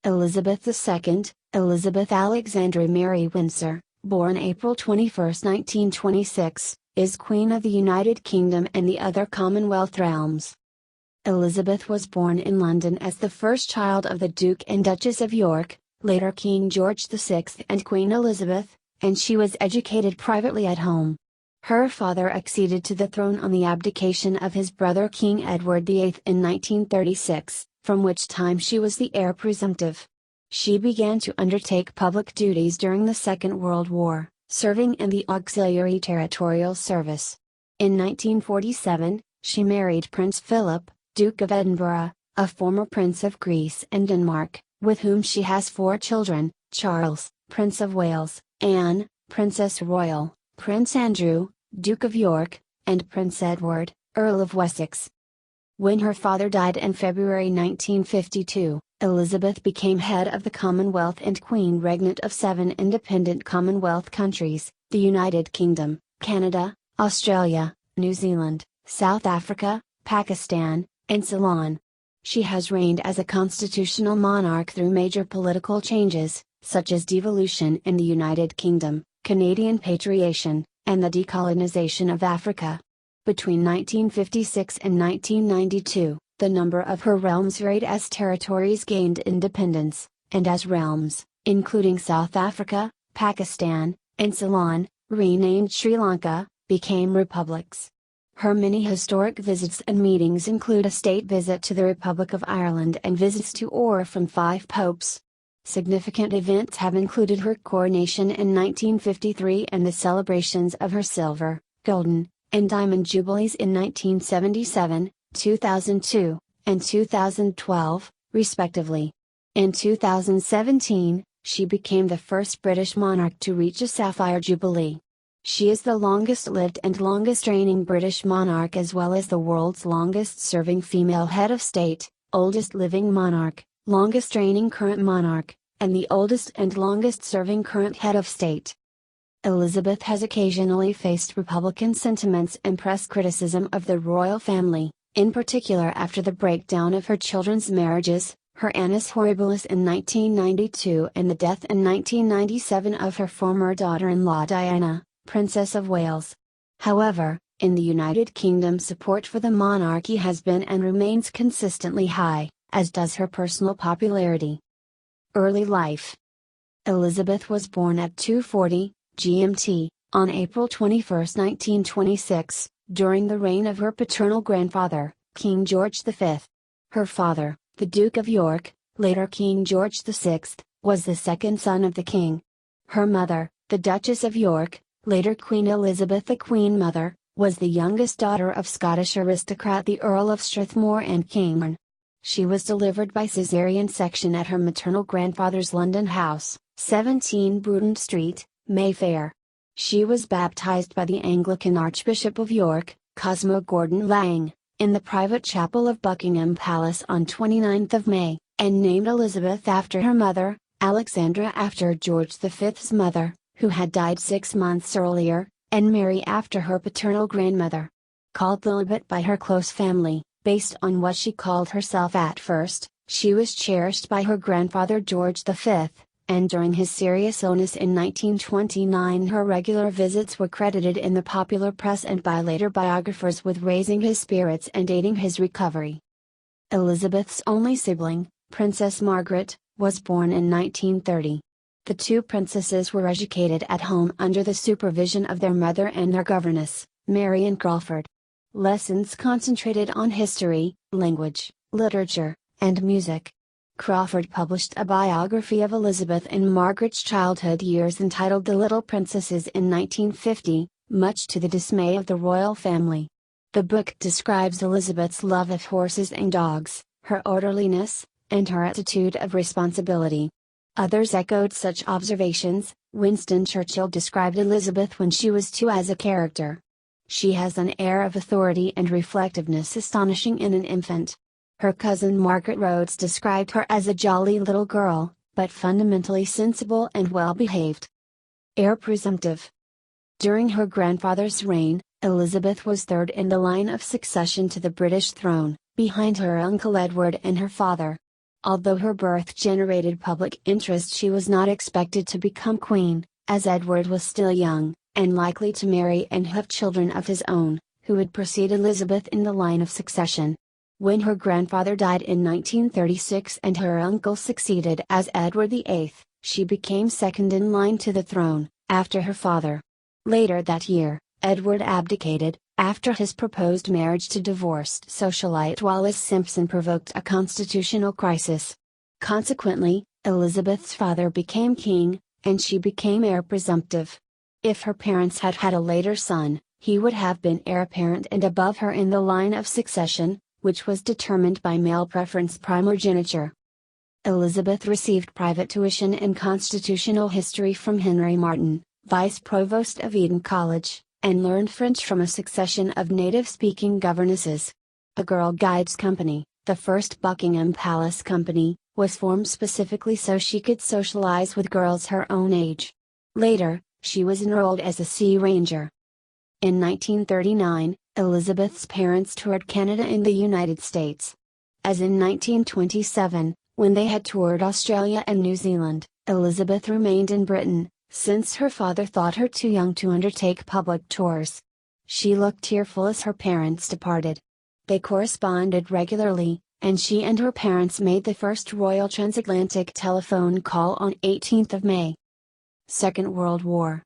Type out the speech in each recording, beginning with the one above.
Elizabeth II, Elizabeth Alexandra Mary Windsor, born April 21, 1926, is Queen of the United Kingdom and the other Commonwealth realms. Elizabeth was born in London as the first child of the Duke and Duchess of York, later King George VI and Queen Elizabeth, and she was educated privately at home. Her father acceded to the throne on the abdication of his brother King Edward VIII in 1936, from which time she was the heir presumptive. She began to undertake public duties during the Second World War, serving in the Auxiliary Territorial Service. In 1947, she married Prince Philip, Duke of Edinburgh, a former Prince of Greece and Denmark, with whom she has 4 children: Charles, Prince of Wales, Anne, Princess Royal, Prince Andrew, Duke of York, and Prince Edward, Earl of Wessex. When her father died in February 1952, Elizabeth became head of the Commonwealth and Queen Regnant of 7 independent Commonwealth countries: the United Kingdom, Canada, Australia, New Zealand, South Africa, Pakistan, and Ceylon. She has reigned as a constitutional monarch through major political changes, such as devolution in the United Kingdom, Canadian patriation, and the decolonization of Africa. Between 1956 and 1992, the number of her realms varied as territories gained independence, and as realms, including South Africa, Pakistan, and Ceylon, renamed Sri Lanka, became republics. Her many historic visits and meetings include a state visit to the Republic of Ireland and visits to or from 5 popes. Significant events have included her coronation in 1953 and the celebrations of her silver, golden, and diamond jubilees in 1977, 2002, and 2012, respectively. In 2017, she became the first British monarch to reach a sapphire jubilee. She is the longest-lived and longest-reigning British monarch, as well as the world's longest-serving female head of state, oldest living monarch, longest-reigning current monarch, and the oldest and longest-serving current head of state. Elizabeth has occasionally faced Republican sentiments and press criticism of the royal family, in particular after the breakdown of her children's marriages, her annus horribilis in 1992 and the death in 1997 of her former daughter-in-law Diana, Princess of Wales. However, in the United Kingdom, support for the monarchy has been and remains consistently high, as does her personal popularity. Early life. Elizabeth was born at 2:40 GMT, on April 21, 1926, during the reign of her paternal grandfather, King George V. Her father, the Duke of York, later King George VI, was the second son of the king. Her mother, the Duchess of York, later Queen Elizabeth the Queen Mother, was the youngest daughter of Scottish aristocrat the Earl of Strathmore and Cairn. She was delivered by caesarean section at her maternal grandfather's London house, 17 Bruton Street, Mayfair. She was baptized by the Anglican Archbishop of York, Cosmo Gordon Lang, in the private chapel of Buckingham Palace on 29 May, and named Elizabeth after her mother, Alexandra after George V's mother, who had died 6 months earlier, and Mary after her paternal grandmother. Called Lilibet by her close family, based on what she called herself at first, she was cherished by her grandfather George V, and during his serious illness in 1929 her regular visits were credited in the popular press and by later biographers with raising his spirits and aiding his recovery. Elizabeth's only sibling, Princess Margaret, was born in 1930. The 2 princesses were educated at home under the supervision of their mother and their governess, Marian Crawford. Lessons concentrated on history, language, literature, and music. Crawford published a biography of Elizabeth in Margaret's childhood years entitled The Little Princesses in 1950, much to the dismay of the royal family. The book describes Elizabeth's love of horses and dogs, her orderliness, and her attitude of responsibility. Others echoed such observations. Winston Churchill described Elizabeth when she was 2 as a character. She has an air of authority and reflectiveness astonishing in an infant. Her cousin Margaret Rhodes described her as a jolly little girl, but fundamentally sensible and well-behaved. Heir presumptive. During her grandfather's reign, Elizabeth was third in the line of succession to the British throne, behind her uncle Edward and her father. Although her birth generated public interest, she was not expected to become queen, as Edward was still young, and likely to marry and have children of his own, who would precede Elizabeth in the line of succession. When her grandfather died in 1936 and her uncle succeeded as Edward VIII, she became second in line to the throne, after her father. Later that year, Edward abdicated, after his proposed marriage to divorced socialite Wallis Simpson provoked a constitutional crisis. Consequently, Elizabeth's father became king, and she became heir presumptive. If her parents had had a later son, he would have been heir apparent and above her in the line of succession, which was determined by male preference primogeniture. Elizabeth received private tuition in constitutional history from Henry Martin, vice provost of Eton College, and learned French from a succession of native-speaking governesses. A Girl Guides Company, the first Buckingham Palace company, was formed specifically so she could socialize with girls her own age. Later, she was enrolled as a Sea Ranger. In 1939, Elizabeth's parents toured Canada and the United States. As in 1927, when they had toured Australia and New Zealand, Elizabeth remained in Britain, since her father thought her too young to undertake public tours. She looked tearful as her parents departed. They corresponded regularly, and she and her parents made the first royal transatlantic telephone call on 18 May. Second World War.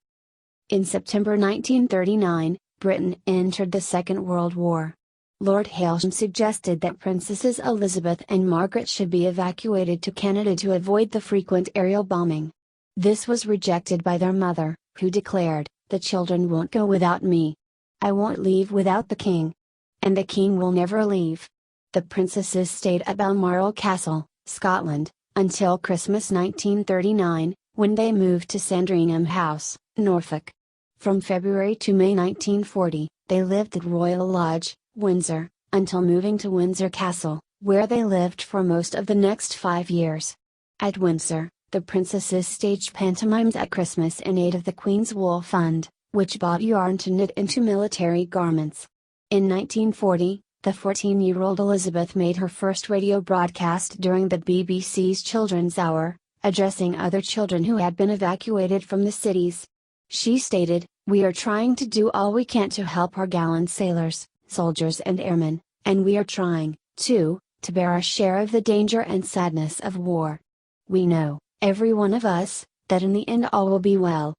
In September 1939, Britain entered the Second World War. Lord Hailsham suggested that Princesses Elizabeth and Margaret should be evacuated to Canada to avoid the frequent aerial bombing. This was rejected by their mother, who declared, "The children won't go without me. I won't leave without the king. And the king will never leave." The princesses stayed at Balmoral Castle, Scotland, until Christmas 1939, when they moved to Sandringham House, Norfolk. From February to May 1940, they lived at Royal Lodge, Windsor, until moving to Windsor Castle, where they lived for most of the next 5 years. At Windsor, the princesses staged pantomimes at Christmas in aid of the Queen's Wool Fund, which bought yarn to knit into military garments. In 1940, the 14-year-old Elizabeth made her first radio broadcast during the BBC's Children's Hour, addressing other children who had been evacuated from the cities. She stated, "We are trying to do all we can to help our gallant sailors, soldiers and airmen, and we are trying, too, to bear our share of the danger and sadness of war. We know, every one of us, that in the end all will be well."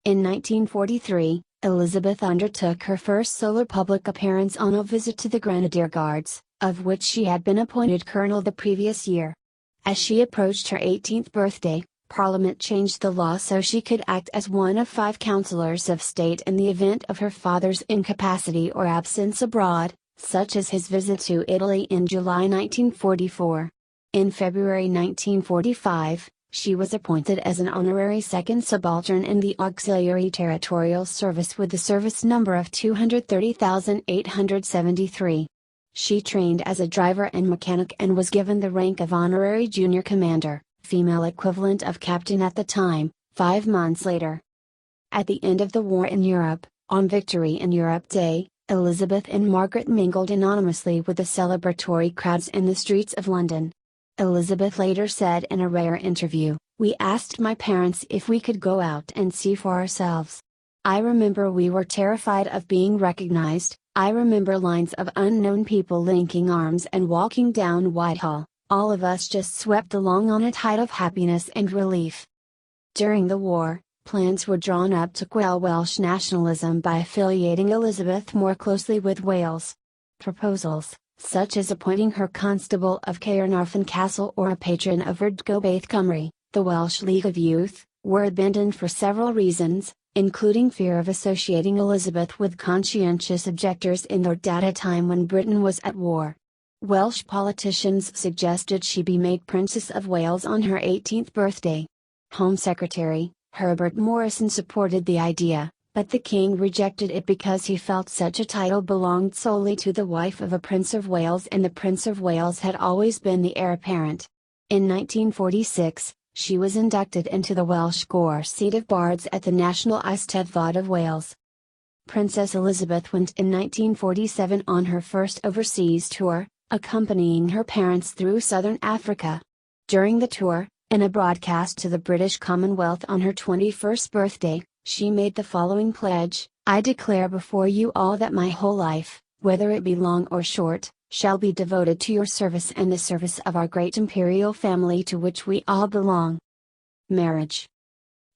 In 1943, Elizabeth undertook her first solo public appearance on a visit to the Grenadier Guards, of which she had been appointed colonel the previous year. As she approached her 18th birthday, Parliament changed the law so she could act as one of 5 councillors of state in the event of her father's incapacity or absence abroad, such as his visit to Italy in July 1944. In February 1945, she was appointed as an honorary second subaltern in the Auxiliary Territorial Service with the service number of 230,873. She trained as a driver and mechanic and was given the rank of honorary junior commander, female equivalent of captain at the time, 5 months later. At the end of the war in Europe, on Victory in Europe Day, Elizabeth and Margaret mingled anonymously with the celebratory crowds in the streets of London. Elizabeth later said in a rare interview, "We asked my parents if we could go out and see for ourselves. I remember we were terrified of being recognized. I remember lines of unknown people linking arms and walking down Whitehall, all of us just swept along on a tide of happiness and relief." During the war, plans were drawn up to quell Welsh nationalism by affiliating Elizabeth more closely with Wales. Proposals, such as appointing her Constable of Caernarfon Castle or a patron of Ardgobaith Cymru, the Welsh League of Youth, were abandoned for several reasons, including fear of associating Elizabeth with conscientious objectors in their at a time when Britain was at war. Welsh politicians suggested she be made Princess of Wales on her 18th birthday. Home Secretary Herbert Morrison supported the idea, but the king rejected it because he felt such a title belonged solely to the wife of a Prince of Wales, and the Prince of Wales had always been the heir apparent. In 1946, she was inducted into the Welsh Corps Seat of Bards at the National Eisteddfod of Wales. Princess Elizabeth went in 1947 on her first overseas tour, accompanying her parents through southern Africa, During the tour, in a broadcast to the British Commonwealth on her 21st birthday, she made the following pledge: "I declare before you all that my whole life, whether it be long or short, shall be devoted to your service and the service of our great imperial family to which we all belong." Marriage.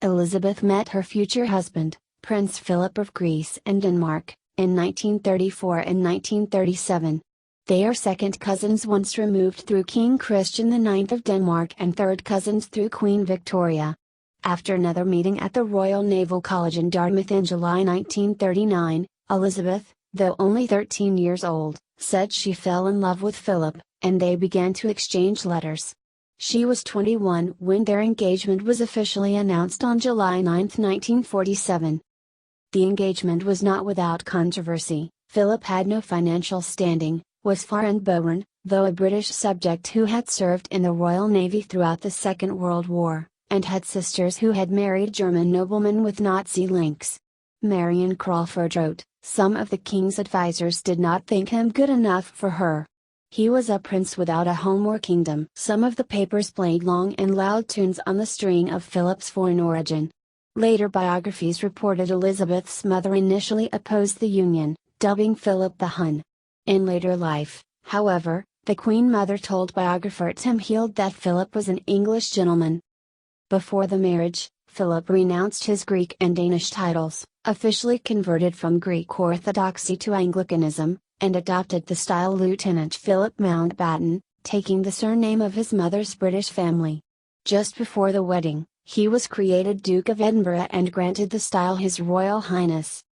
Elizabeth met her future husband, Prince Philip of Greece and Denmark, in 1934 and 1937. They are second cousins once removed through King Christian IX of Denmark and third cousins through Queen Victoria. After another meeting at the Royal Naval College in Dartmouth in July 1939, Elizabeth, though only 13 years old, said she fell in love with Philip, and they began to exchange letters. She was 21 when their engagement was officially announced on July 9, 1947. The engagement was not without controversy. Philip had no financial standing, was foreign-born, though a British subject who had served in the Royal Navy throughout the Second World War, and had sisters who had married German noblemen with Nazi links. Marion Crawford wrote, "Some of the king's advisers did not think him good enough for her. He was a prince without a home or kingdom." Some of the papers played long and loud tunes on the string of Philip's foreign origin. Later biographies reported Elizabeth's mother initially opposed the union, dubbing Philip the Hun. In later life, however, the Queen Mother told biographer Tim Heald that Philip was an English gentleman. Before the marriage, Philip renounced his Greek and Danish titles, officially converted from Greek Orthodoxy to Anglicanism, and adopted the style Lieutenant Philip Mountbatten, taking the surname of his mother's British family. Just before the wedding, he was created Duke of Edinburgh and granted the style His Royal Highness.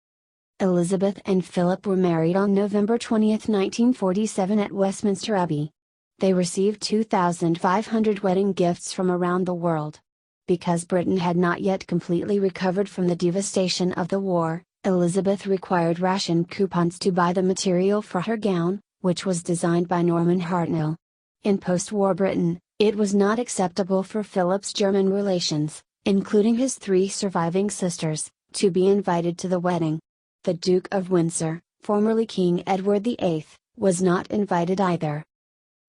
Elizabeth and Philip were married on November 20, 1947 at Westminster Abbey. They received 2,500 wedding gifts from around the world. Because Britain had not yet completely recovered from the devastation of the war, Elizabeth required ration coupons to buy the material for her gown, which was designed by Norman Hartnell. In post-war Britain, it was not acceptable for Philip's German relations, including his 3 surviving sisters, to be invited to the wedding. The Duke of Windsor, formerly King Edward VIII, was not invited either.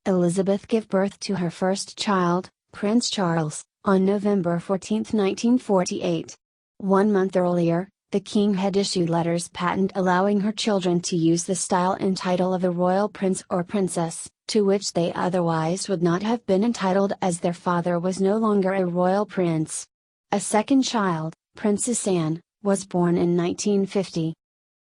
Elizabeth gave birth to her first child, Prince Charles, on November 14, 1948. 1 month earlier, the King had issued letters patent allowing her children to use the style and title of a royal prince or princess, to which they otherwise would not have been entitled as their father was no longer a royal prince. A second child, Princess Anne, was born in 1950.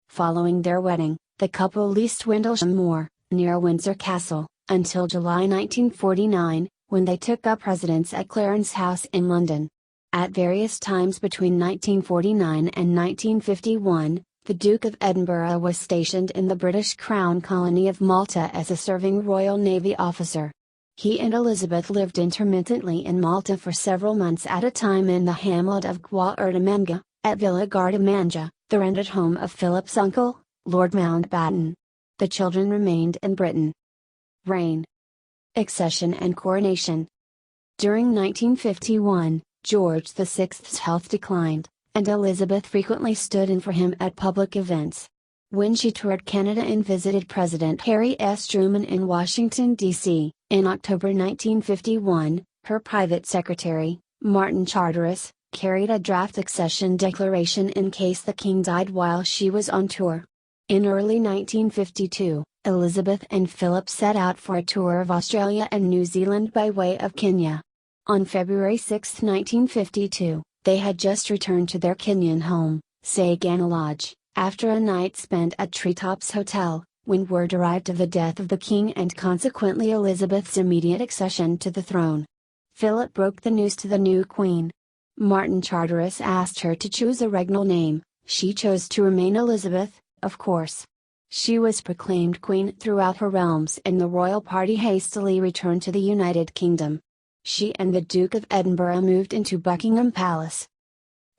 Following their wedding, the couple leased Windlesham Moor, near Windsor Castle, until July 1949, when they took up residence at Clarence House in London. At various times between 1949 and 1951, the Duke of Edinburgh was stationed in the British Crown colony of Malta as a serving Royal Navy officer. He and Elizabeth lived intermittently in Malta for several months at a time in the hamlet of Gwa-Erdemanga, at Villa Gardamanga, the rented home of Philip's uncle, Lord Mountbatten. The children remained in Britain. Reign. Accession and coronation. During 1951, George VI's health declined, and Elizabeth frequently stood in for him at public events. When she toured Canada and visited President Harry S. Truman in Washington, D.C., in October 1951, her private secretary, Martin Charteris, carried a draft accession declaration in case the king died while she was on tour. In early 1952, Elizabeth and Philip set out for a tour of Australia and New Zealand by way of Kenya. On February 6, 1952, they had just returned to their Kenyan home, Sagana Lodge, after a night spent at Treetops Hotel, when word arrived of the death of the king and consequently Elizabeth's immediate accession to the throne. Philip broke the news to the new queen. Martin Charteris asked her to choose a regnal name. She chose to remain Elizabeth, of course. She was proclaimed queen throughout her realms and the royal party hastily returned to the United Kingdom. She and the Duke of Edinburgh moved into Buckingham Palace.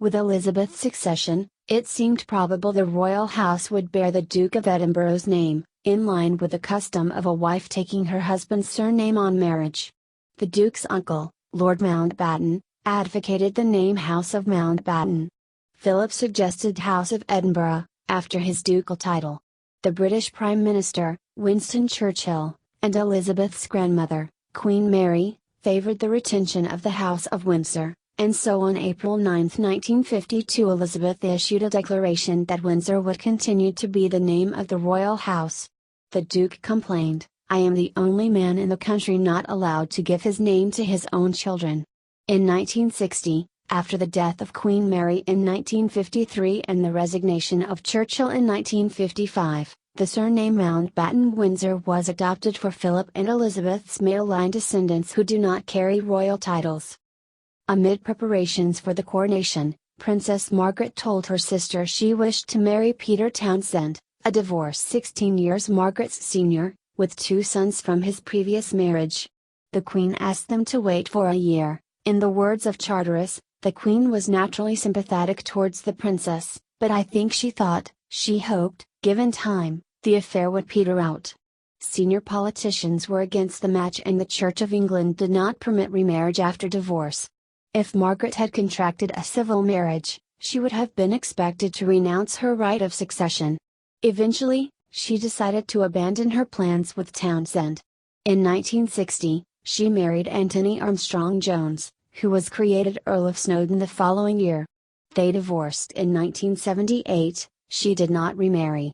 With Elizabeth's succession, it seemed probable the royal house would bear the Duke of Edinburgh's name, in line with the custom of a wife taking her husband's surname on marriage. The Duke's uncle, Lord Mountbatten, advocated the name House of Mountbatten. Philip suggested House of Edinburgh, after his ducal title. The British Prime Minister, Winston Churchill, and Elizabeth's grandmother, Queen Mary, favored the retention of the House of Windsor, and so on April 9, 1952 Elizabeth issued a declaration that Windsor would continue to be the name of the royal house. The Duke complained, "I am the only man in the country not allowed to give his name to his own children." In 1960, after the death of Queen Mary in 1953 and the resignation of Churchill in 1955, the surname Mountbatten-Windsor was adopted for Philip and Elizabeth's male line descendants who do not carry royal titles. Amid preparations for the coronation, Princess Margaret told her sister she wished to marry Peter Townsend, a divorced 16 years Margaret's senior, with 2 sons from his previous marriage. The Queen asked them to wait for a year. In the words of Charteris, the Queen was naturally sympathetic towards the princess, but I think she thought, she hoped, given time, the affair would peter out. Senior politicians were against the match and the Church of England did not permit remarriage after divorce. If Margaret had contracted a civil marriage, she would have been expected to renounce her right of succession. Eventually, she decided to abandon her plans with Townsend. In 1960, she married Anthony Armstrong Jones, who was created Earl of Snowdon the following year. They divorced in 1978, she did not remarry.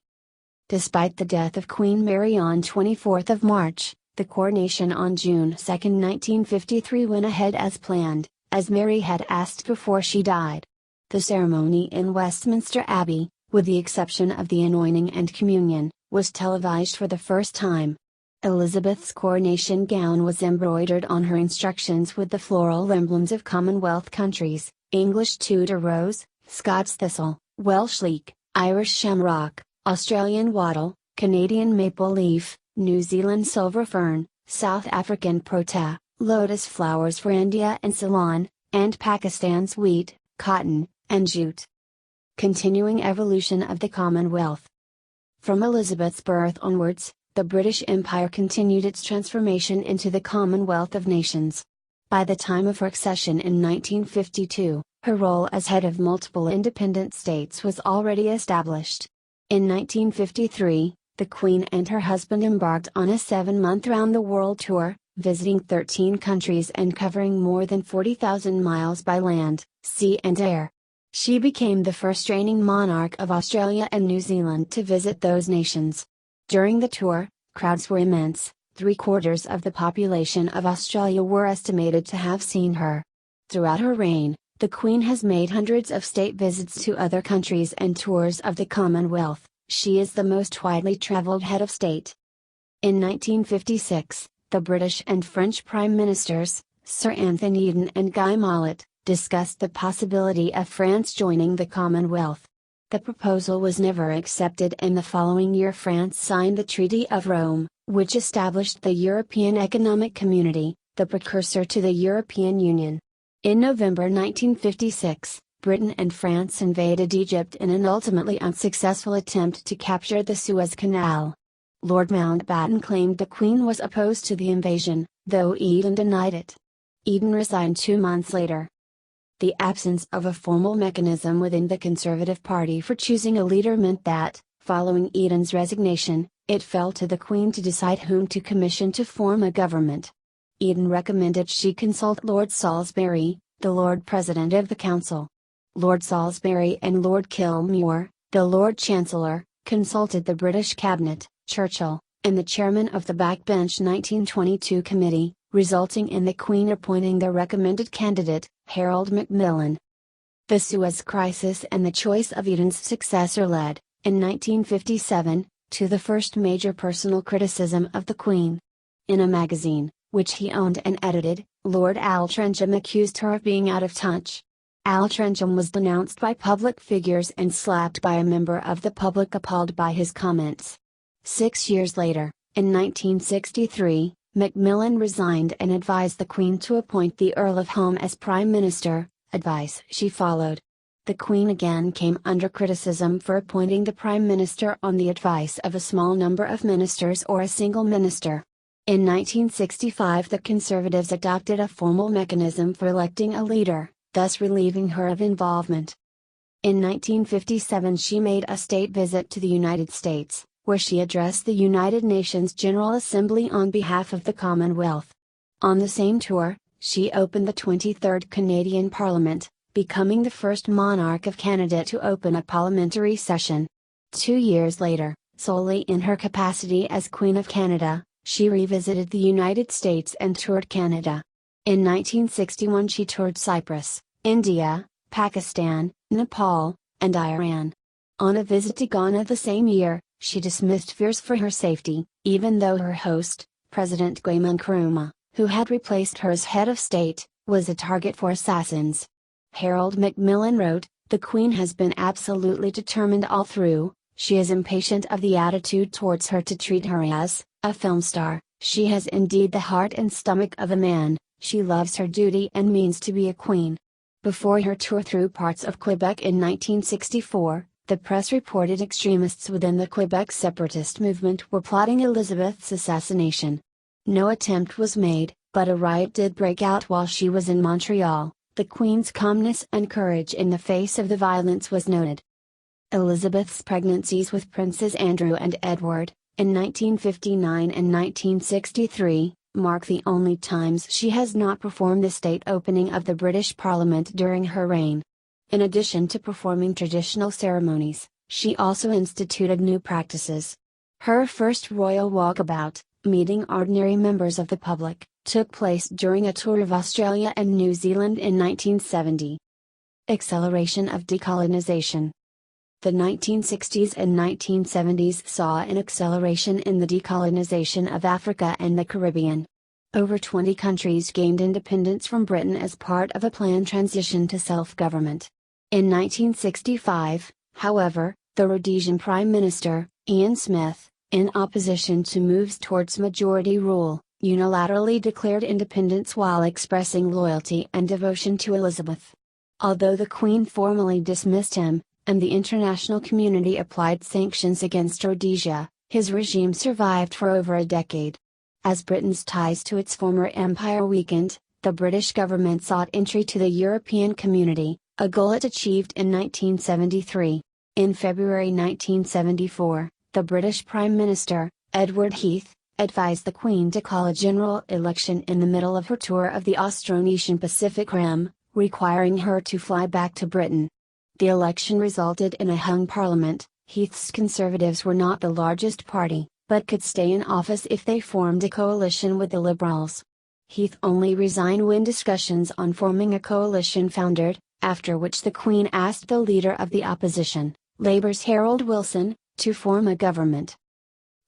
Despite the death of Queen Mary on 24 March, the coronation on June 2, 1953 went ahead as planned, as Mary had asked before she died. The ceremony in Westminster Abbey, with the exception of the anointing and communion, was televised for the first time. Elizabeth's coronation gown was embroidered on her instructions with the floral emblems of Commonwealth countries: English Tudor rose, Scots thistle, Welsh leek, Irish shamrock, Australian wattle, Canadian maple leaf, New Zealand silver fern, South African prota, lotus flowers for India and Ceylon, and Pakistan's wheat, cotton, and jute. Continuing evolution of the Commonwealth. From Elizabeth's birth onwards, the British Empire continued its transformation into the Commonwealth of Nations. By the time of her accession in 1952, her role as head of multiple independent states was already established. In 1953, the Queen and her husband embarked on a 7-month round-the-world tour, visiting 13 countries and covering more than 40,000 miles by land, sea and air. She became the first reigning monarch of Australia and New Zealand to visit those nations. During the tour, crowds were immense. 3/4 of the population of Australia were estimated to have seen her. Throughout her reign, the Queen has made hundreds of state visits to other countries and tours of the Commonwealth. She is the most widely traveled head of state. In 1956, the British and French Prime Ministers, Sir Anthony Eden and Guy Mollet, discussed the possibility of France joining the Commonwealth. The proposal was never accepted, and the following year France signed the Treaty of Rome, which established the European Economic Community, the precursor to the European Union. In November 1956, Britain and France invaded Egypt in an ultimately unsuccessful attempt to capture the Suez Canal. Lord Mountbatten claimed the Queen was opposed to the invasion, though Eden denied it. Eden resigned 2 months later. The absence of a formal mechanism within the Conservative Party for choosing a leader meant that, following Eden's resignation, it fell to the Queen to decide whom to commission to form a government. Eden recommended she consult Lord Salisbury, the Lord President of the Council. Lord Salisbury and Lord Kilmure, the Lord Chancellor, consulted the British Cabinet, Churchill, and the chairman of the Backbench 1922 Committee, resulting in the Queen appointing the recommended candidate, Harold Macmillan. The Suez Crisis and the choice of Eden's successor led, in 1957, to the first major personal criticism of the Queen. In a magazine, which he owned and edited, Lord Altrincham accused her of being out of touch. Altrincham was denounced by public figures and slapped by a member of the public appalled by his comments. 6 years later, in 1963, Macmillan resigned and advised the Queen to appoint the Earl of Home as Prime Minister, advice she followed. The Queen again came under criticism for appointing the Prime Minister on the advice of a small number of ministers or a single minister. In 1965 the Conservatives adopted a formal mechanism for electing a leader, thus relieving her of involvement. In 1957 she made a state visit to the United States, where she addressed the United Nations General Assembly on behalf of the Commonwealth. On the same tour, she opened the 23rd Canadian Parliament, becoming the first monarch of Canada to open a parliamentary session. 2 years later, solely in her capacity as Queen of Canada, she revisited the United States and toured Canada. In 1961 she toured Cyprus, India, Pakistan, Nepal, and Iran. On a visit to Ghana the same year, she dismissed fears for her safety, even though her host, President Kwame Nkrumah, who had replaced her as head of state, was a target for assassins. Harold Macmillan wrote, "The Queen has been absolutely determined all through. She is impatient of the attitude towards her to treat her as a film star. She has indeed the heart and stomach of a man. She loves her duty and means to be a queen." Before her tour through parts of Quebec in 1964, the press reported extremists within the Quebec separatist movement were plotting Elizabeth's assassination. No attempt was made, but a riot did break out while she was in Montreal. The Queen's calmness and courage in the face of the violence was noted. Elizabeth's pregnancies with Princes Andrew and Edward, in 1959 and 1963, mark the only times she has not performed the state opening of the British Parliament during her reign. In addition to performing traditional ceremonies, she also instituted new practices. Her first royal walkabout, meeting ordinary members of the public, took place during a tour of Australia and New Zealand in 1970. Acceleration of decolonization. The 1960s and 1970s saw an acceleration in the decolonization of Africa and the Caribbean. Over 20 countries gained independence from Britain as part of a planned transition to self-government. In 1965, however, the Rhodesian Prime Minister, Ian Smith, in opposition to moves towards majority rule, unilaterally declared independence while expressing loyalty and devotion to Elizabeth. Although the Queen formally dismissed him, and the international community applied sanctions against Rhodesia, his regime survived for over a decade. As Britain's ties to its former empire weakened, the British government sought entry to the European Community, a goal it achieved in 1973. In February 1974, the British Prime Minister, Edward Heath, advised the Queen to call a general election in the middle of her tour of the Austronesian Pacific Rim, requiring her to fly back to Britain. The election resulted in a hung parliament. Heath's Conservatives were not the largest party, but could stay in office if they formed a coalition with the Liberals. Heath only resigned when discussions on forming a coalition foundered, after which the Queen asked the leader of the opposition, Labour's Harold Wilson, to form a government.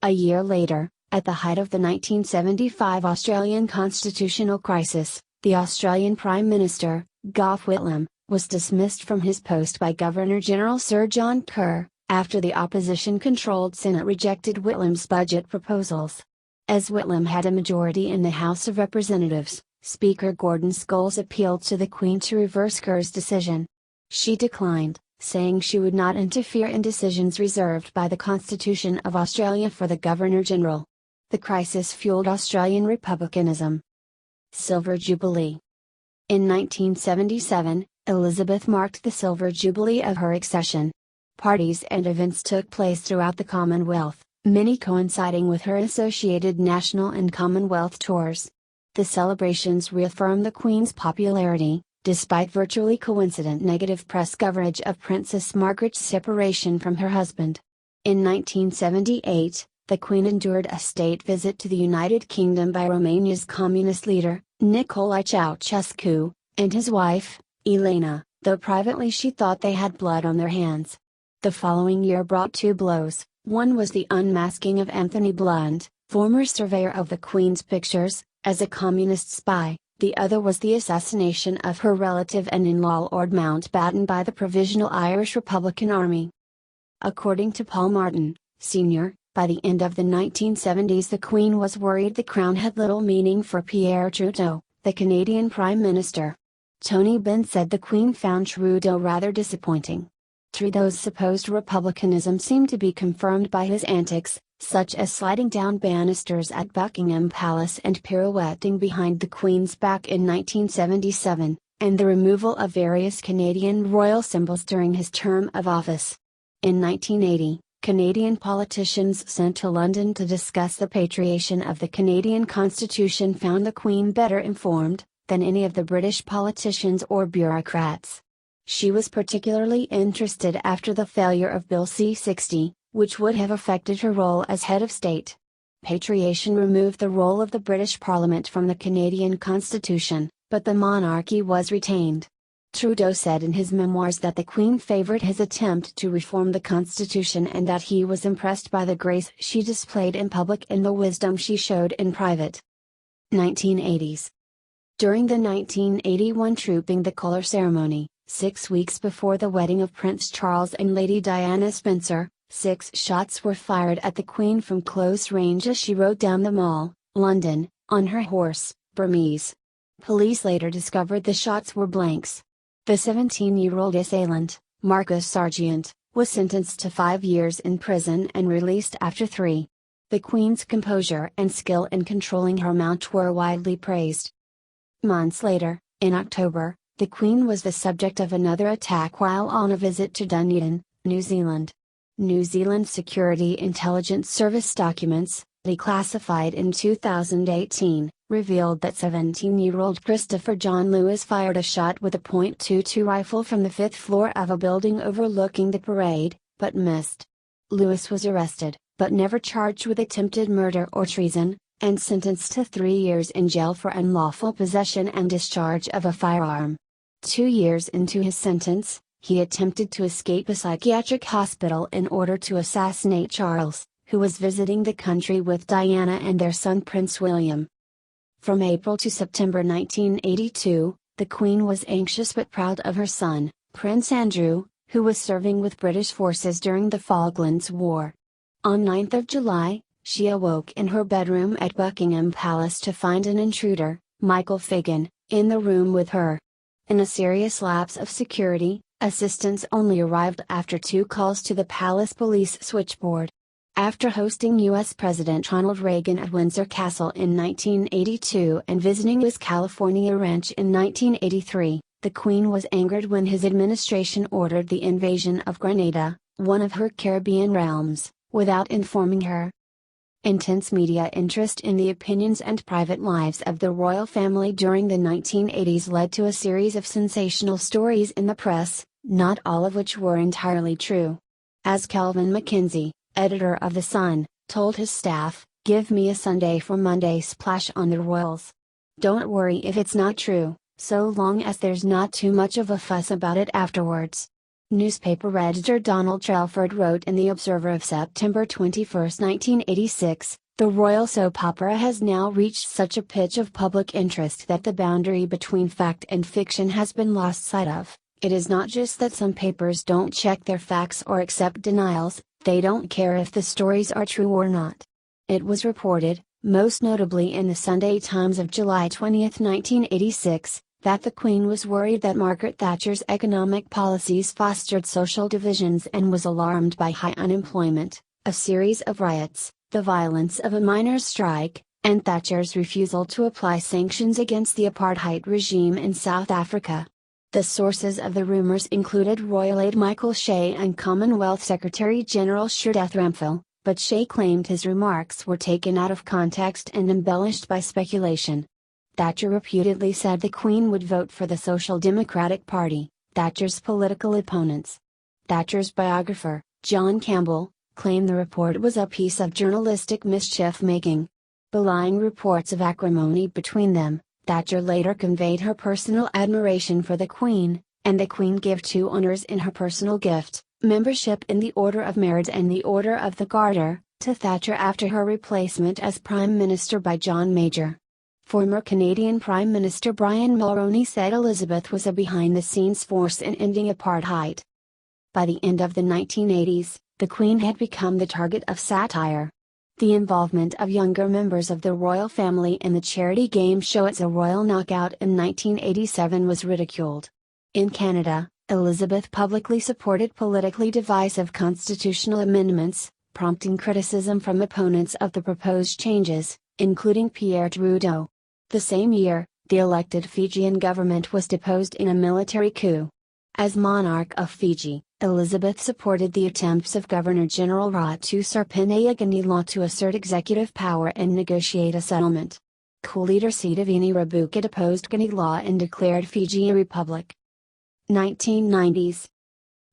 A year later, at the height of the 1975 Australian constitutional crisis, the Australian Prime Minister, Gough Whitlam, was dismissed from his post by Governor-General Sir John Kerr, after the opposition-controlled Senate rejected Whitlam's budget proposals. As Whitlam had a majority in the House of Representatives, Speaker Gordon Scholes appealed to the Queen to reverse Kerr's decision. She declined, saying she would not interfere in decisions reserved by the Constitution of Australia for the Governor-General. The crisis fueled Australian republicanism. Silver Jubilee. In 1977, Elizabeth marked the Silver Jubilee of her accession. Parties and events took place throughout the Commonwealth, many coinciding with her associated national and Commonwealth tours. The celebrations reaffirmed the Queen's popularity, despite virtually coincident negative press coverage of Princess Margaret's separation from her husband. In 1978, the Queen endured a state visit to the United Kingdom by Romania's communist leader, Nicolae Ceausescu, and his wife, Elena, though privately she thought they had blood on their hands. The following year brought two blows. One was the unmasking of Anthony Blunt, former surveyor of the Queen's pictures, as a communist spy. The other was the assassination of her relative and in-law Lord Mountbatten by the Provisional Irish Republican Army. According to Paul Martin, Sr., by the end of the 1970s the Queen was worried the Crown had little meaning for Pierre Trudeau, the Canadian Prime Minister. Tony Benn said the Queen found Trudeau rather disappointing. Trudeau's supposed republicanism seemed to be confirmed by his antics, such as sliding down banisters at Buckingham Palace and pirouetting behind the Queen's back in 1977, and the removal of various Canadian royal symbols during his term of office. In 1980, Canadian politicians sent to London to discuss the patriation of the Canadian Constitution found the Queen better informed than any of the British politicians or bureaucrats. She was particularly interested after the failure of Bill C-60, which would have affected her role as head of state. Patriation removed the role of the British Parliament from the Canadian Constitution, but the monarchy was retained. Trudeau said in his memoirs that the Queen favoured his attempt to reform the Constitution and that he was impressed by the grace she displayed in public and the wisdom she showed in private. 1980s. During the 1981 Trooping the Colour ceremony, 6 weeks before the wedding of Prince Charles and Lady Diana Spencer, 6 shots were fired at the Queen from close range as she rode down the Mall, London, on her horse, Burmese. Police later discovered the shots were blanks. The 17-year-old assailant, Marcus Sargent, was sentenced to 5 years in prison and released after 3. The Queen's composure and skill in controlling her mount were widely praised. Months later, in October, the Queen was the subject of another attack while on a visit to Dunedin, New Zealand. New Zealand Security Intelligence Service documents, declassified in 2018, revealed that 17-year-old Christopher John Lewis fired a shot with a .22 rifle from the 5th floor of a building overlooking the parade, but missed. Lewis was arrested, but never charged with attempted murder or treason, and sentenced to 3 years in jail for unlawful possession and discharge of a firearm. 2 years into his sentence, he attempted to escape a psychiatric hospital in order to assassinate Charles, who was visiting the country with Diana and their son Prince William. From April to September 1982, the Queen was anxious but proud of her son, Prince Andrew, who was serving with British forces during the Falklands War. On 9 July, she awoke in her bedroom at Buckingham Palace to find an intruder, Michael Fagan, in the room with her. In a serious lapse of security, assistance only arrived after 2 calls to the palace police switchboard. After hosting U.S. President Ronald Reagan at Windsor Castle in 1982 and visiting his California ranch in 1983, the Queen was angered when his administration ordered the invasion of Grenada, one of her Caribbean realms, without informing her. Intense media interest in the opinions and private lives of the royal family during the 1980s led to a series of sensational stories in the press, not all of which were entirely true. As Calvin Mackenzie, editor of The Sun, told his staff, "Give me a Sunday for Monday splash on the royals. Don't worry if it's not true, so long as there's not too much of a fuss about it afterwards." Newspaper editor Donald Trelford wrote in the Observer of September 21, 1986, "The royal soap opera has now reached such a pitch of public interest that the boundary between fact and fiction has been lost sight of. It is not just that some papers don't check their facts or accept denials, they don't care if the stories are true or not." It was reported, most notably in the Sunday Times of July 20, 1986, that the Queen was worried that Margaret Thatcher's economic policies fostered social divisions and was alarmed by high unemployment, a series of riots, the violence of a miners' strike, and Thatcher's refusal to apply sanctions against the apartheid regime in South Africa. The sources of the rumours included royal aide Michael Shea and Commonwealth Secretary General Sherdeth Ramphel, but Shea claimed his remarks were taken out of context and embellished by speculation. Thatcher reputedly said the Queen would vote for the Social Democratic Party, Thatcher's political opponents. Thatcher's biographer, John Campbell, claimed the report was a piece of journalistic mischief-making. Belying reports of acrimony between them, Thatcher later conveyed her personal admiration for the Queen, and the Queen gave 2 honours in her personal gift, membership in the Order of Merit and the Order of the Garter, to Thatcher after her replacement as Prime Minister by John Major. Former Canadian Prime Minister Brian Mulroney said Elizabeth was a behind-the-scenes force in ending apartheid. By the end of the 1980s, the Queen had become the target of satire. The involvement of younger members of the royal family in the charity game show It's a Royal Knockout in 1987 was ridiculed. In Canada, Elizabeth publicly supported politically divisive constitutional amendments, prompting criticism from opponents of the proposed changes, including Pierre Trudeau. The same year, the elected Fijian government was deposed in a military coup. As monarch of Fiji, Elizabeth supported the attempts of Governor-General Ratu Sarpanayagani to assert executive power and negotiate a settlement. Co-leader Sitiveni Rabuka opposed Gani law and declared Fiji a republic. 1990s.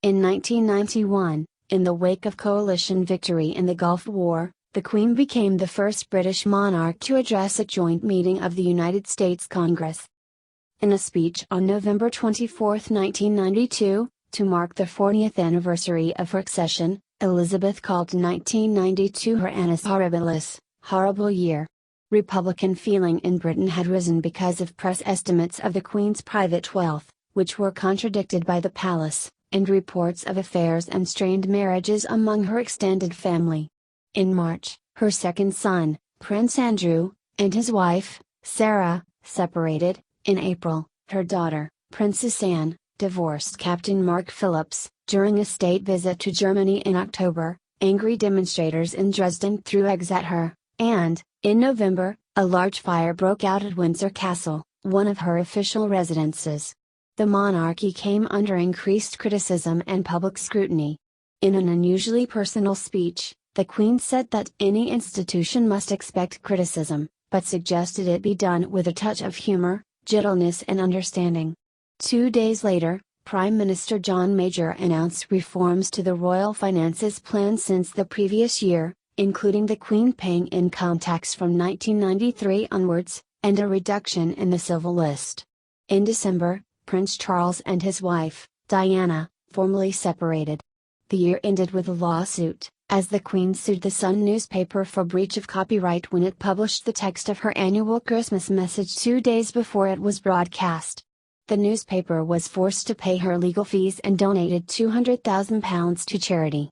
In 1991, in the wake of coalition victory in the Gulf War, the Queen became the first British monarch to address a joint meeting of the United States Congress. In a speech on November 24, 1992, to mark the 40th anniversary of her accession, Elizabeth called 1992 her annus horribilis, horrible year. Republican feeling in Britain had risen because of press estimates of the Queen's private wealth, which were contradicted by the palace, and reports of affairs and strained marriages among her extended family. In March, her second son, Prince Andrew, and his wife, Sarah, separated. In April, her daughter, Princess Anne, divorced Captain Mark Phillips. During a state visit to Germany in October, angry demonstrators in Dresden threw eggs at her, and, in November, a large fire broke out at Windsor Castle, one of her official residences. The monarchy came under increased criticism and public scrutiny. In an unusually personal speech, the Queen said that any institution must expect criticism, but suggested it be done with a touch of humor, gentleness and understanding. 2 days later, Prime Minister John Major announced reforms to the royal finances plan since the previous year, including the Queen paying income tax from 1993 onwards, and a reduction in the civil list. In December, Prince Charles and his wife, Diana, formally separated. The year ended with a lawsuit, as the Queen sued the Sun newspaper for breach of copyright when it published the text of her annual Christmas message 2 days before it was broadcast. The newspaper was forced to pay her legal fees and donated £200,000 to charity.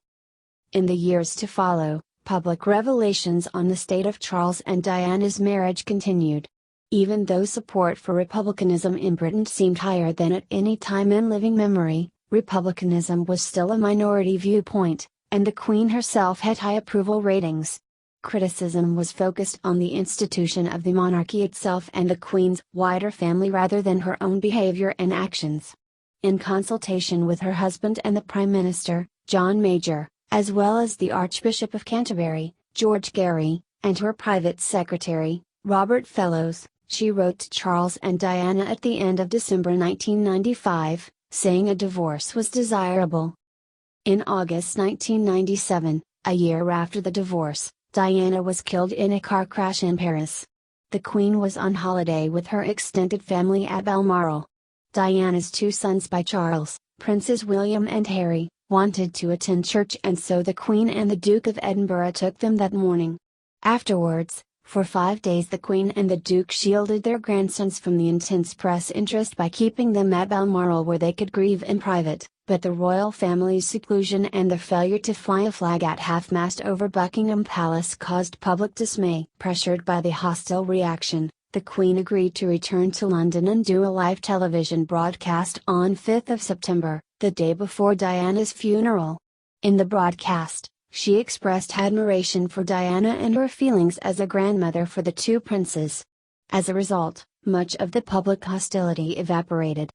In the years to follow, public revelations on the state of Charles and Diana's marriage continued. Even though support for republicanism in Britain seemed higher than at any time in living memory, republicanism was still a minority viewpoint, and the Queen herself had high approval ratings. Criticism was focused on the institution of the monarchy itself and the Queen's wider family rather than her own behavior and actions. In consultation with her husband and the Prime Minister, John Major, as well as the Archbishop of Canterbury, George Gary, and her private secretary, Robert Fellows, she wrote to Charles and Diana at the end of December 1995, saying a divorce was desirable. In August 1997, a year after the divorce, Diana was killed in a car crash in Paris. The Queen was on holiday with her extended family at Balmoral. Diana's 2 sons by Charles, Princes William and Harry, wanted to attend church, and so the Queen and the Duke of Edinburgh took them that morning. Afterwards, for 5 days the Queen and the Duke shielded their grandsons from the intense press interest by keeping them at Balmoral where they could grieve in private, but the royal family's seclusion and the failure to fly a flag at half-mast over Buckingham Palace caused public dismay. Pressured by the hostile reaction, the Queen agreed to return to London and do a live television broadcast on 5 September, the day before Diana's funeral. In the broadcast, she expressed admiration for Diana and her feelings as a grandmother for the 2 princes. As a result, much of the public hostility evaporated.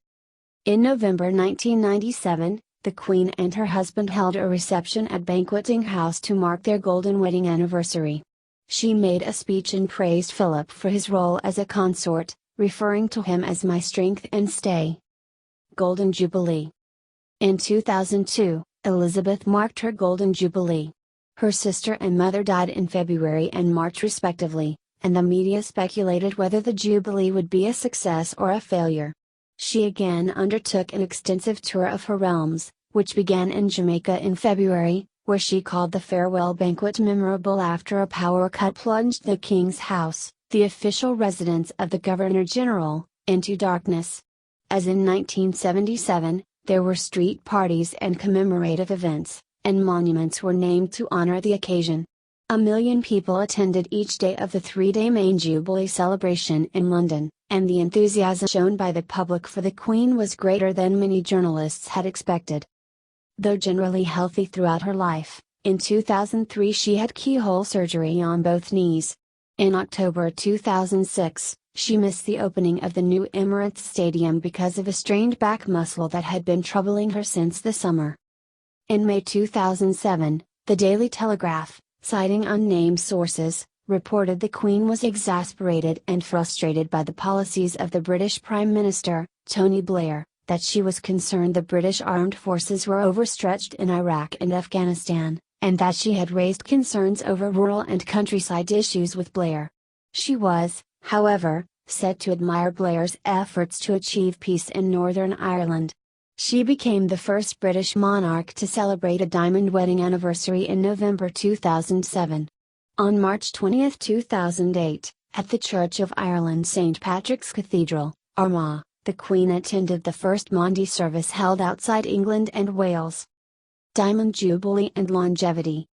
In November 1997, the Queen and her husband held a reception at Banqueting House to mark their golden wedding anniversary. She made a speech and praised Philip for his role as a consort, referring to him as my strength and stay. Golden Jubilee. In 2002, Elizabeth marked her Golden Jubilee. Her sister and mother died in February and March respectively, and the media speculated whether the Jubilee would be a success or a failure. She again undertook an extensive tour of her realms, which began in Jamaica in February, where she called the farewell banquet memorable after a power cut plunged the King's House, the official residence of the Governor-General, into darkness. As in 1977, there were street parties and commemorative events, and monuments were named to honor the occasion. 1 million people attended each day of the 3-day main Jubilee celebration in London, and the enthusiasm shown by the public for the Queen was greater than many journalists had expected. Though generally healthy throughout her life, in 2003 she had keyhole surgery on both knees. In October 2006, She missed the opening of the new Emirates Stadium because of a strained back muscle that had been troubling her since the summer. In May 2007, the Daily Telegraph, citing unnamed sources, reported the Queen was exasperated and frustrated by the policies of the British Prime Minister, Tony Blair, that she was concerned the British armed forces were overstretched in Iraq and Afghanistan, and that she had raised concerns over rural and countryside issues with Blair. She was, however, said to admire Blair's efforts to achieve peace in Northern Ireland. She became the first British monarch to celebrate a diamond wedding anniversary in November 2007. On March 20, 2008, at the Church of Ireland St Patrick's Cathedral, Armagh, the Queen attended the first Maundy service held outside England and Wales. Diamond Jubilee and Longevity.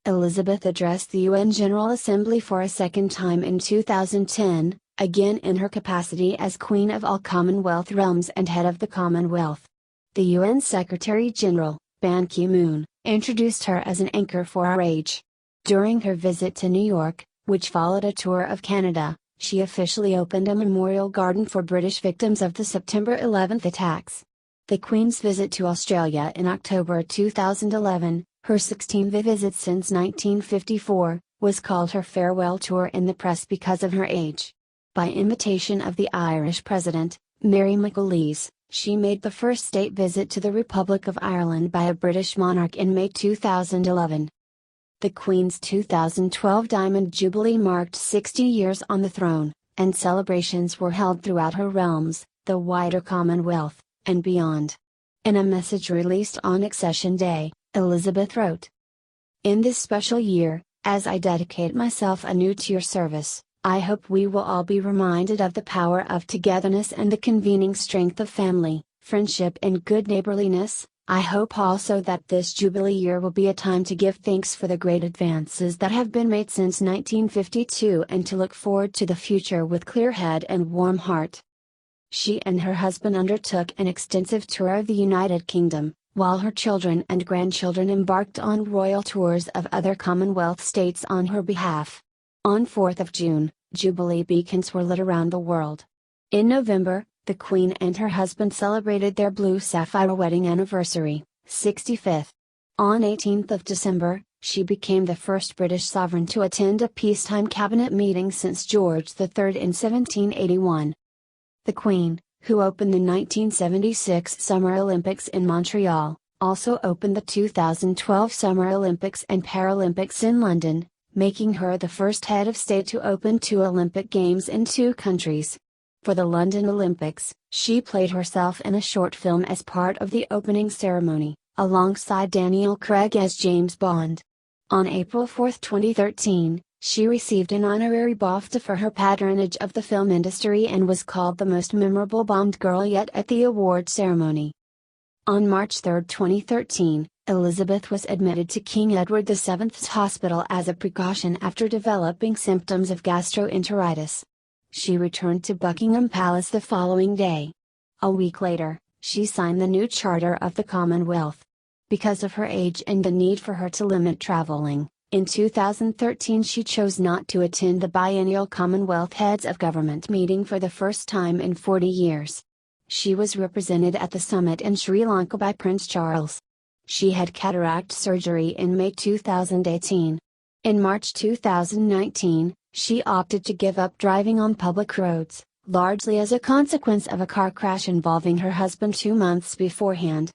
Elizabeth addressed the UN General Assembly for a second time in 2010, again in her capacity as Queen of all Commonwealth realms and head of the Commonwealth. The UN Secretary-General, Ban Ki-moon, introduced her as an anchor for our age. During her visit to New York, which followed a tour of Canada, she officially opened a memorial garden for British victims of the September 11 attacks. The Queen's visit to Australia in October 2011, her 16th visit since 1954, was called her farewell tour in the press because of her age. By invitation of the Irish President, Mary McAleese, she made the first state visit to the Republic of Ireland by a British monarch in May 2011. The Queen's 2012 Diamond Jubilee marked 60 years on the throne, and celebrations were held throughout her realms, the wider Commonwealth, and beyond. In a message released on Accession Day, Elizabeth wrote, "In this special year, as I dedicate myself anew to your service, I hope we will all be reminded of the power of togetherness and the convening strength of family, friendship and good neighborliness. I hope also that this Jubilee year will be a time to give thanks for the great advances that have been made since 1952 and to look forward to the future with clear head and warm heart." She and her husband undertook an extensive tour of the United Kingdom, while her children and grandchildren embarked on royal tours of other Commonwealth states on her behalf. On 4th of June, Jubilee beacons were lit around the world. In November, the Queen and her husband celebrated their blue sapphire wedding anniversary, 65th. On 18th of December, she became the first British sovereign to attend a peacetime cabinet meeting since George III in 1781. The Queen, who opened the 1976 Summer Olympics in Montreal, also opened the 2012 Summer Olympics and Paralympics in London, making her the first head of state to open two Olympic Games in two countries. For the London Olympics, she played herself in a short film as part of the opening ceremony, alongside Daniel Craig as James Bond. On April 4, 2013, she received an honorary BAFTA for her patronage of the film industry and was called the most memorable Bond girl yet at the award ceremony. On March 3, 2013, Elizabeth was admitted to King Edward VII's Hospital as a precaution after developing symptoms of gastroenteritis. She returned to Buckingham Palace the following day. A week later, she signed the new Charter of the Commonwealth. Because of her age and the need for her to limit traveling, in 2013 she chose not to attend the biennial Commonwealth Heads of Government meeting for the first time in 40 years. She was represented at the summit in Sri Lanka by Prince Charles. She had cataract surgery in May 2018. In March 2019, she opted to give up driving on public roads, largely as a consequence of a car crash involving her husband 2 months beforehand.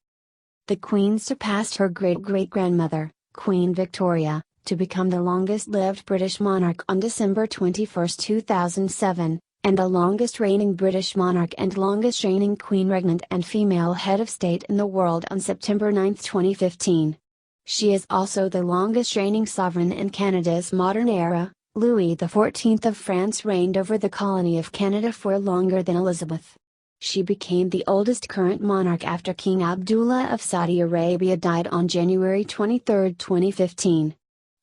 The Queen surpassed her great-great-grandmother, Queen Victoria, to become the longest-lived British monarch on December 21, 2007, and the longest-reigning British monarch and longest-reigning Queen regnant and female head of state in the world on September 9, 2015. She is also the longest-reigning sovereign in Canada's modern era. Louis XIV of France reigned over the colony of Canada for longer than Elizabeth. She became the oldest current monarch after King Abdullah of Saudi Arabia died on January 23, 2015.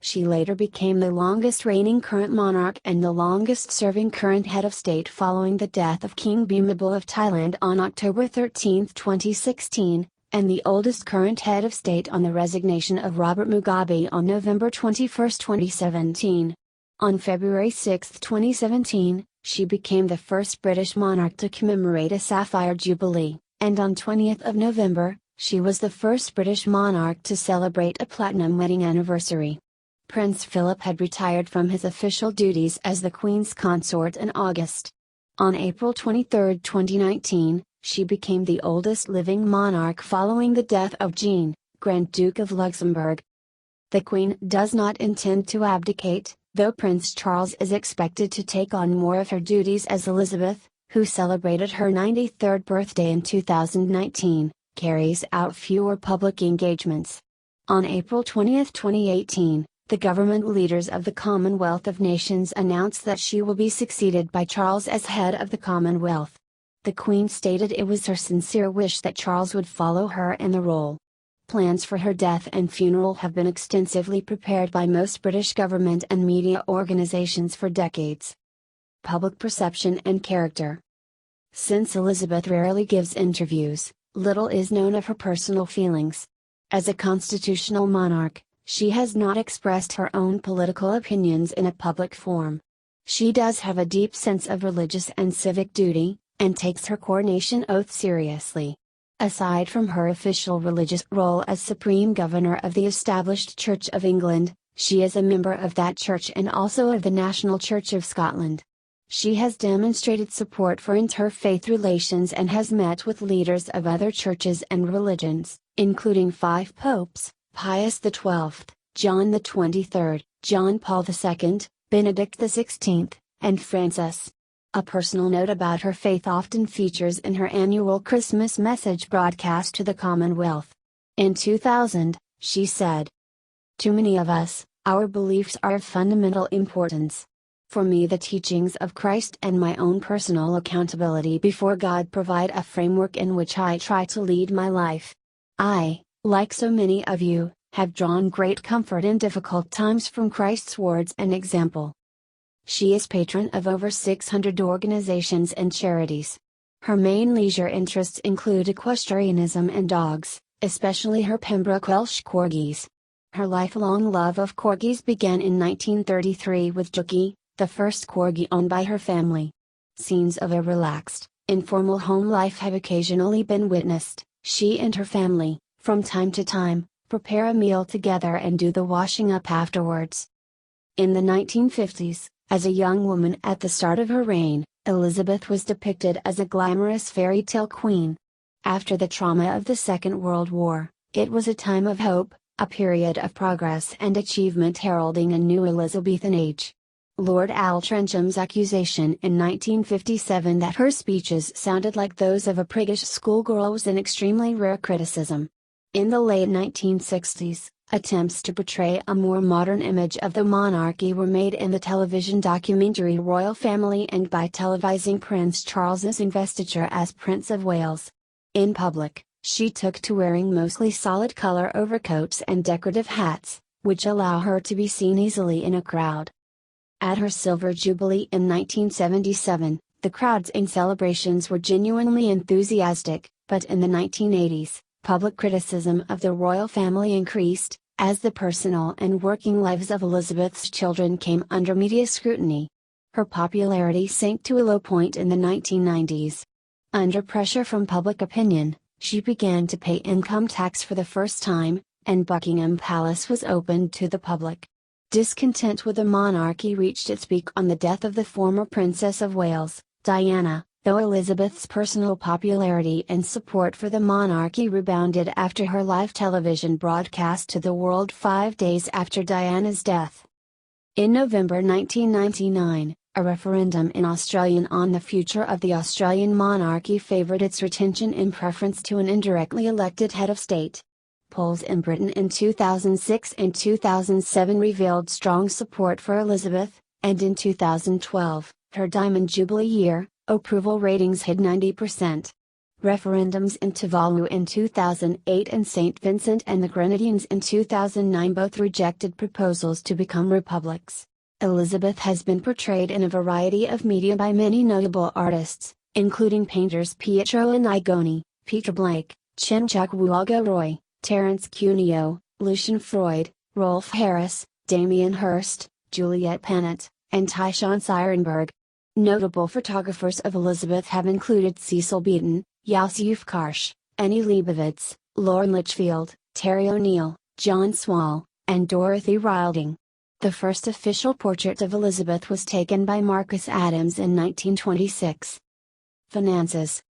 She later became the longest-reigning current monarch and the longest-serving current head of state following the death of King Bhumibol of Thailand on October 13, 2016, and the oldest current head of state on the resignation of Robert Mugabe on November 21, 2017. On February 6, 2017, She became the first British monarch to commemorate a sapphire jubilee, and on 20th of November, she was the first British monarch to celebrate a platinum wedding anniversary. Prince Philip had retired from his official duties as the Queen's consort in August. On April 23, 2019, she became the oldest living monarch following the death of Jean, Grand Duke of Luxembourg. The Queen does not intend to abdicate, though Prince Charles is expected to take on more of her duties as Elizabeth, who celebrated her 93rd birthday in 2019, carries out fewer public engagements. On April 20, 2018, the government leaders of the Commonwealth of Nations announced that she will be succeeded by Charles as head of the Commonwealth. The Queen stated it was her sincere wish that Charles would follow her in the role. Plans for her death and funeral have been extensively prepared by most British government and media organisations for decades. Public perception and character. Since Elizabeth rarely gives interviews, little is known of her personal feelings. As a constitutional monarch, she has not expressed her own political opinions in a public forum. She does have a deep sense of religious and civic duty, and takes her coronation oath seriously. Aside from her official religious role as Supreme Governor of the Established Church of England, she is a member of that church and also of the National Church of Scotland. She has demonstrated support for interfaith relations and has met with leaders of other churches and religions, including 5 popes: Pius XII, John XXIII, John Paul II, Benedict XVI, and Francis. A personal note about her faith often features in her annual Christmas message broadcast to the Commonwealth. In 2000, she said, "To many of us, our beliefs are of fundamental importance. For me, the teachings of Christ and my own personal accountability before God provide a framework in which I try to lead my life. I, like so many of you, have drawn great comfort in difficult times from Christ's words and example." She is patron of over 600 organizations and charities. Her main leisure interests include equestrianism and dogs, especially her Pembroke Welsh Corgis. Her lifelong love of corgis began in 1933 with Juki, the first corgi owned by her family. Scenes of a relaxed, informal home life have occasionally been witnessed. She and her family, from time to time, prepare a meal together and do the washing up afterwards. In the 1950s, as a young woman at the start of her reign, Elizabeth was depicted as a glamorous fairy tale queen. After the trauma of the Second World War, it was a time of hope, a period of progress and achievement heralding a new Elizabethan age. Lord Altrencham's accusation in 1957 that her speeches sounded like those of a priggish schoolgirl was an extremely rare criticism. In the late 1960s, attempts to portray a more modern image of the monarchy were made in the television documentary Royal Family and by televising Prince Charles's investiture as Prince of Wales. In public, she took to wearing mostly solid color overcoats and decorative hats, which allow her to be seen easily in a crowd. At her Silver Jubilee in 1977, the crowds in celebrations were genuinely enthusiastic, but in the 1980s, public criticism of the royal family increased, as the personal and working lives of Elizabeth's children came under media scrutiny. Her popularity sank to a low point in the 1990s. Under pressure from public opinion, she began to pay income tax for the first time, and Buckingham Palace was opened to the public. Discontent with the monarchy reached its peak on the death of the former Princess of Wales, Diana, though Elizabeth's personal popularity and support for the monarchy rebounded after her live television broadcast to the world 5 days after Diana's death. In November 1999, a referendum in Australia on the future of the Australian monarchy favoured its retention in preference to an indirectly elected head of state. Polls in Britain in 2006 and 2007 revealed strong support for Elizabeth, and in 2012, her Diamond Jubilee year, approval ratings hit 90%. Referendums in Tuvalu in 2008 and St. Vincent and the Grenadines in 2009 both rejected proposals to become republics. Elizabeth has been portrayed in a variety of media by many notable artists, including painters Pietro Annigoni, Peter Blake, Chinchuk Roy, Terence Cuneo, Lucian Freud, Rolf Harris, Damien Hirst, Juliette Pennant, and Tyshawn Sirenberg. Notable photographers of Elizabeth have included Cecil Beaton, Yosef Karsh, Annie Leibovitz, Lauren Litchfield, Terry O'Neill, John Swall, and Dorothy Rilding. The first official portrait of Elizabeth was taken by Marcus Adams in 1926. Finances.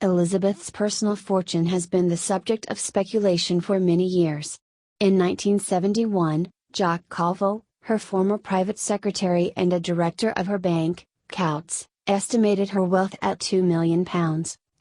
Elizabeth's personal fortune has been the subject of speculation for many years. In 1971, Jock Colville, her former private secretary and a director of her bank, Coutts, estimated her wealth at £2 million,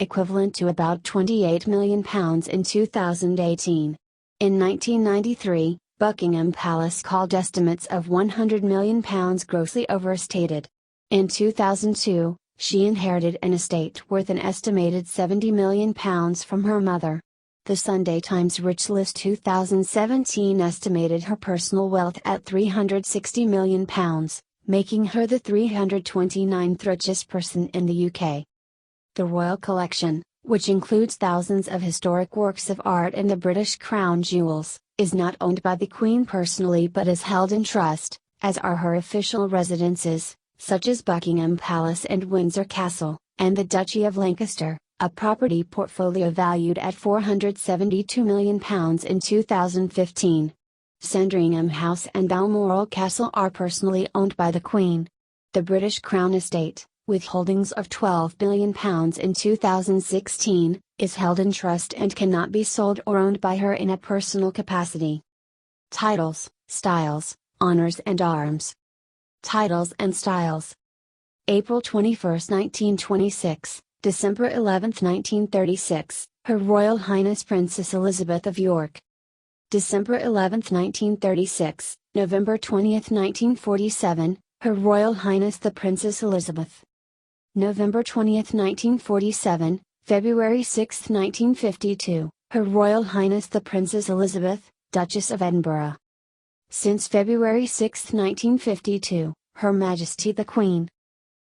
equivalent to about £28 million in 2018. In 1993, Buckingham Palace called estimates of £100 million grossly overstated. In 2002, she inherited an estate worth an estimated £70 million from her mother. The Sunday Times Rich List 2017 estimated her personal wealth at £360 million, making her the 329th richest person in the UK. The Royal Collection, which includes thousands of historic works of art and the British Crown jewels, is not owned by the Queen personally but is held in trust, as are her official residences, such as Buckingham Palace and Windsor Castle, and the Duchy of Lancaster, a property portfolio valued at £472 million in 2015. Sandringham House and Balmoral Castle are personally owned by the Queen. The British Crown Estate, with holdings of £12 billion in 2016, is held in trust and cannot be sold or owned by her in a personal capacity. Titles, styles, honors and arms. Titles and styles. April 21, 1926, December 11, 1936, Her Royal Highness Princess Elizabeth of York. December 11, 1936, November 20, 1947, Her Royal Highness the Princess Elizabeth. November 20, 1947, February 6, 1952, Her Royal Highness the Princess Elizabeth, Duchess of Edinburgh. Since February 6, 1952, Her Majesty the Queen.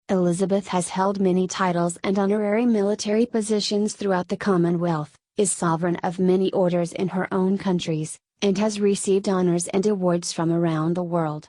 Elizabeth has held many titles and honorary military positions throughout the Commonwealth, is sovereign of many orders in her own countries, and has received honors and awards from around the world.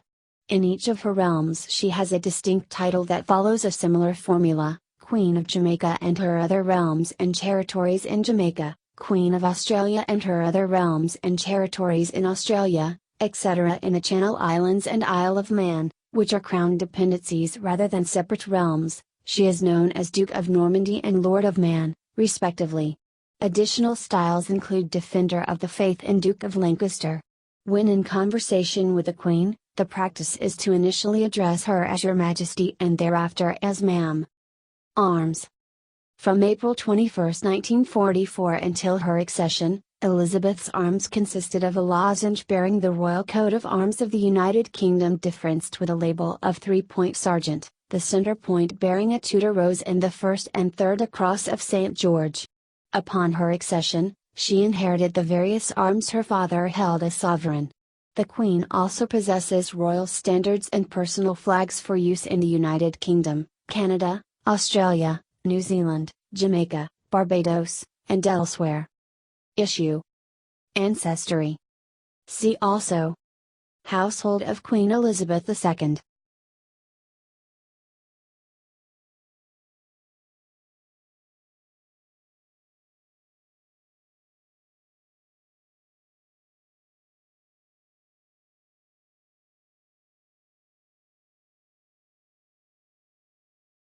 In each of her realms she has a distinct title that follows a similar formula: Queen of Jamaica and her other realms and territories in Jamaica, Queen of Australia and her other realms and territories in Australia, etc. In the Channel Islands and Isle of Man, which are crown dependencies rather than separate realms, she is known as Duke of Normandy and Lord of Man, respectively. Additional styles include Defender of the Faith and Duke of Lancaster. When in conversation with the Queen, the practice is to initially address her as Your Majesty and thereafter as Ma'am. Arms. From April 21, 1944 until her accession, Elizabeth's arms consisted of a lozenge bearing the Royal Coat of Arms of the United Kingdom differenced with a label of 3-point Sergeant, the center point bearing a Tudor rose and the first and third a cross of St. George. Upon her accession, she inherited the various arms her father held as sovereign. The Queen also possesses royal standards and personal flags for use in the United Kingdom, Canada, Australia, New Zealand, Jamaica, Barbados, and elsewhere. Issue. Ancestry. See also: Household of Queen Elizabeth II.